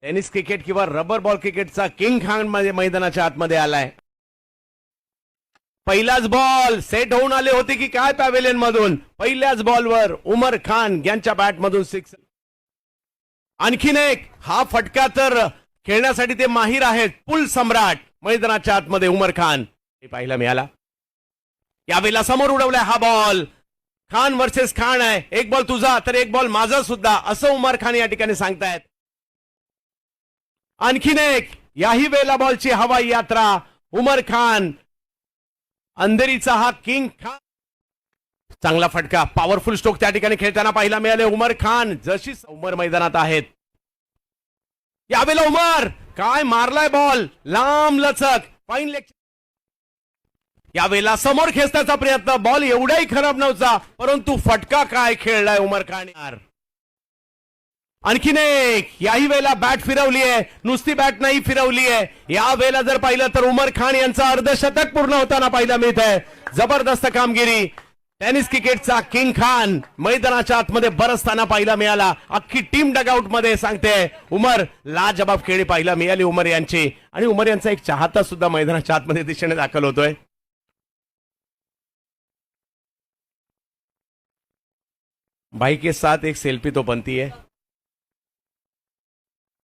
Tennis cricket किंवा rubber ball क्रिकेटचा king Khan मैदानाच्या आतमध्ये आलाय. पहिलाच बॉल सेट होऊन आले होते की काय पॅव्हेलियन मधून. पहिल्याच बॉलवर उमर खान यांच्या बॅट मधून 6. आणखीन एक हा फटका तर खेळण्यासाठी ते माहीर आहेत. पुल सम्राट मैदानाच्या आतमध्ये उमर खान हे पाहायला मिळाला. यावेळेला समोर उडवलाय हा बॉल. खान वर्सेस खान आहे. एक बॉल तुझा तर एक बॉल माझा सुद्धा असं उमर खान या ठिकाणी सांगतायत. आणखीन एक याही वेळेला बॉलची हवाई यात्रा. उमर खान अंधेरीचा हा किंग खान. चांगला फटका पॉवरफुल स्ट्रोक त्या ठिकाणी खेळताना पाहायला मिळाले. उमर खान जशी उमर मैदानात आहेत. यावेळेला उमर काय मारलाय बॉल लांब लचक फाईन लेग. यावेळेला समोर खेचण्याचा प्रयत्न. बॉल एवढाही खराब नव्हता परंतु फटका काय खेळलाय उमर खान. आणखीन एक याही वेळेला बॅट फिरवली आहे. नुसती बॅट नाही फिरवली आहे. या वेळेला जर पाहिलं तर उमर खान यांचं अर्धशतक पूर्ण होताना पाहायला मिळत आहे. जबरदस्त कामगिरी. टेनिस क्रिकेटचा किंग खान मैदानाच्या आतमध्ये बरसताना पाहायला मिळाला. अख्खी टीम डगआउट मध्ये सांगते उमर लाजबाब खेळी पाहायला मिळाली उमर यांची. आणि उमर यांचा एक चाहता सुद्धा मैदानाच्या आतमध्ये दिशेने दाखल होतोय. भाई के साथ एक सेल्फी तो बनती है.